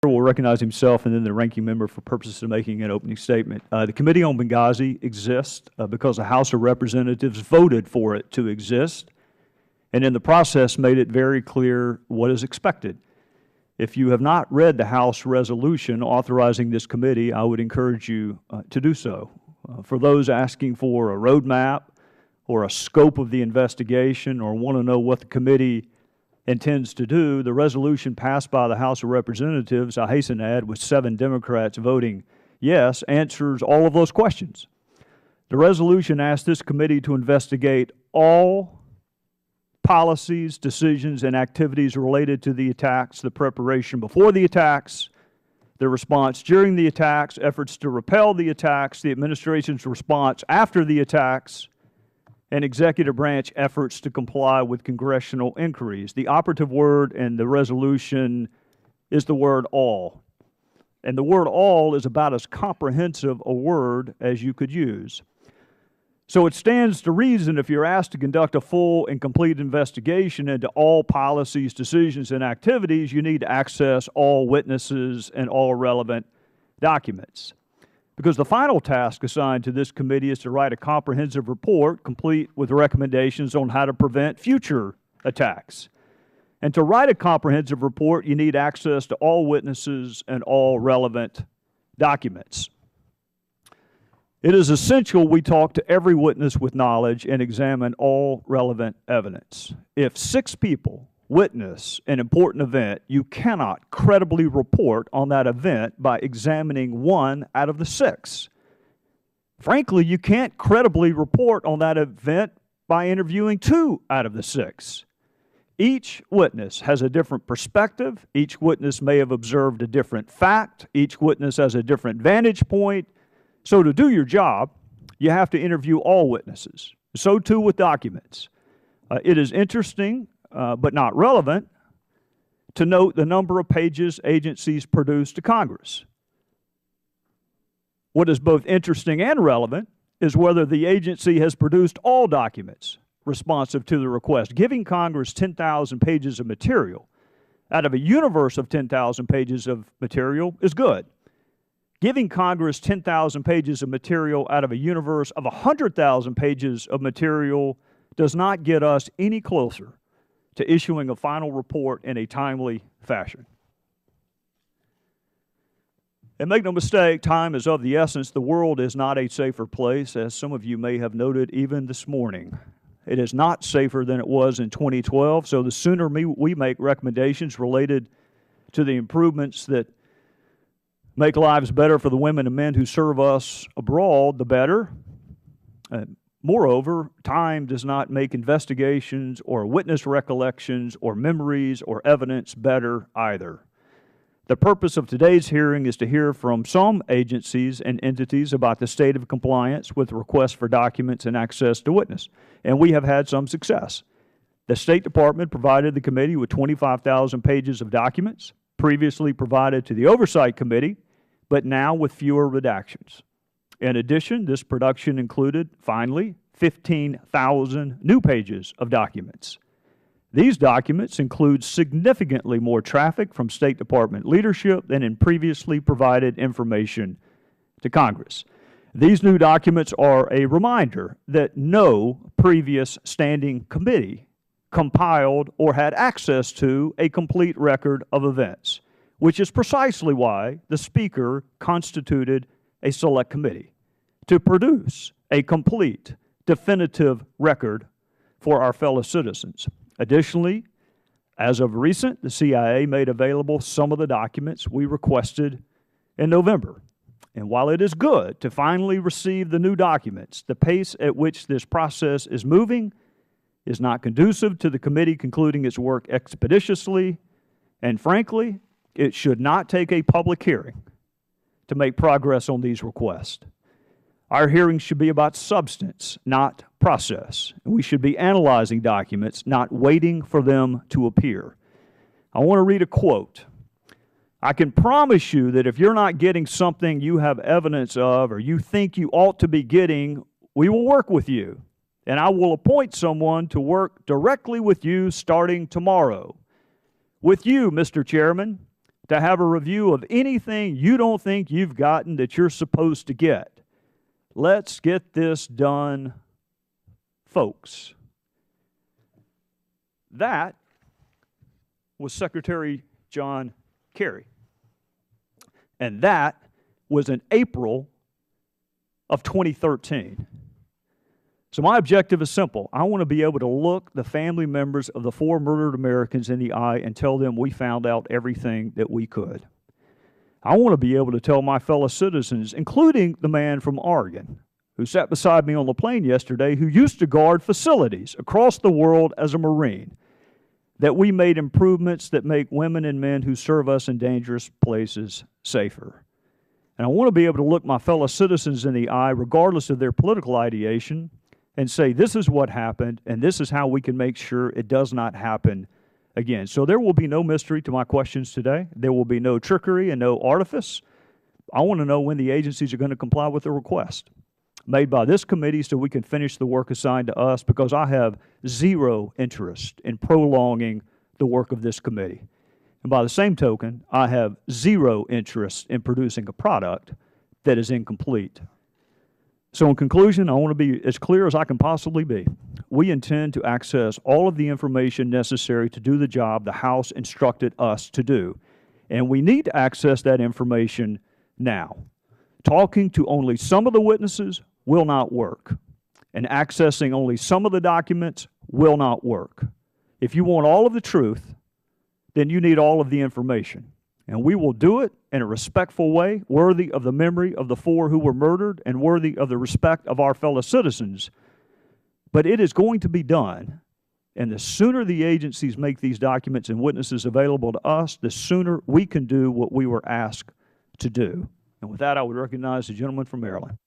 will recognize himself and then the ranking member for purposes of making an opening statement. The Committee on Benghazi exists because the House of Representatives voted for it to exist, and in the process made it very clear what is expected. If you have not read the House resolution authorizing this committee, I would encourage you to do so. For those asking for a roadmap or a scope of the investigation or want to know what the committee intends to do, the resolution passed by the House of Representatives, I hasten to add, with 7 Democrats voting yes, answers all of those questions. The resolution asks this committee to investigate all policies, decisions, and activities related to the attacks, the preparation before the attacks, the response during the attacks, efforts to repel the attacks, the administration's response after the attacks, and executive branch efforts to comply with congressional inquiries. The operative word in the resolution is the word all. And the word all is about as comprehensive a word as you could use. So it stands to reason if you're asked to conduct a full and complete investigation into all policies, decisions, and activities, you need to access all witnesses and all relevant documents. Because the final task assigned to this committee is to write a comprehensive report complete with recommendations on how to prevent future attacks. And to write a comprehensive report, you need access to all witnesses and all relevant documents. It is essential we talk to every witness with knowledge and examine all relevant evidence. If 6 people witness an important event, you cannot credibly report on that event by examining 1 out of the 6. Frankly, you can't credibly report on that event by interviewing 2 out of the 6. Each witness has a different perspective. Each witness may have observed a different fact. Each witness has a different vantage point. So to do your job, you have to interview all witnesses. So too with documents. It is interesting but not relevant, to note the number of pages agencies produce to Congress. What is both interesting and relevant is whether the agency has produced all documents responsive to the request. Giving Congress 10,000 pages of material out of a universe of 10,000 pages of material is good. Giving Congress 10,000 pages of material out of a universe of 100,000 pages of material does not get us any closer to issuing a final report in a timely fashion. And make no mistake, time is of the essence. The world is not a safer place, as some of you may have noted even this morning. It is not safer than it was in 2012, so the sooner we make recommendations related to the improvements that make lives better for the women and men who serve us abroad, the better. Moreover, time does not make investigations or witness recollections or memories or evidence better either. The purpose of today's hearing is to hear from some agencies and entities about the state of compliance with requests for documents and access to witness, and we have had some success. The State Department provided the committee with 25,000 pages of documents, previously provided to the Oversight Committee, but now with fewer redactions. In addition, this production included, finally, 15,000 new pages of documents. These documents include significantly more traffic from State Department leadership than in previously provided information to Congress. These new documents are a reminder that no previous standing committee compiled or had access to a complete record of events, which is precisely why the Speaker constituted a select committee to produce a complete, definitive record for our fellow citizens. Additionally, as of recent, the CIA made available some of the documents we requested in November. And while it is good to finally receive the new documents, the pace at which this process is moving is not conducive to the committee concluding its work expeditiously, and frankly, it should not take a public hearing to make progress on these requests. Our hearings should be about substance, not process. We should be analyzing documents, not waiting for them to appear. I want to read a quote. I can promise you that if you're not getting something you have evidence of or you think you ought to be getting, we will work with you, and I will appoint someone to work directly with you starting tomorrow. With you, Mr. Chairman, to have a review of anything you don't think you've gotten that you're supposed to get. Let's get this done, folks. That was Secretary John Kerry. And that was in April of 2013. So my objective is simple. I want to be able to look the family members of the 4 murdered Americans in the eye and tell them we found out everything that we could. I want to be able to tell my fellow citizens, including the man from Oregon, who sat beside me on the plane yesterday, who used to guard facilities across the world as a Marine, that we made improvements that make women and men who serve us in dangerous places safer. And I want to be able to look my fellow citizens in the eye, regardless of their political ideation, and say, this is what happened, and this is how we can make sure it does not happen again. So there will be no mystery to my questions today. There will be no trickery and no artifice. I want to know when the agencies are going to comply with the request made by this committee so we can finish the work assigned to us, because I have zero interest in prolonging the work of this committee. And by the same token, I have zero interest in producing a product that is incomplete. So in conclusion, I want to be as clear as I can possibly be. We intend to access all of the information necessary to do the job the House instructed us to do. And we need to access that information now. Talking to only some of the witnesses will not work. And accessing only some of the documents will not work. If you want all of the truth, then you need all of the information. And we will do it in a respectful way, worthy of the memory of the 4 who were murdered and worthy of the respect of our fellow citizens. But it is going to be done, and the sooner the agencies make these documents and witnesses available to us, the sooner we can do what we were asked to do. And with that, I would recognize the gentleman from Maryland.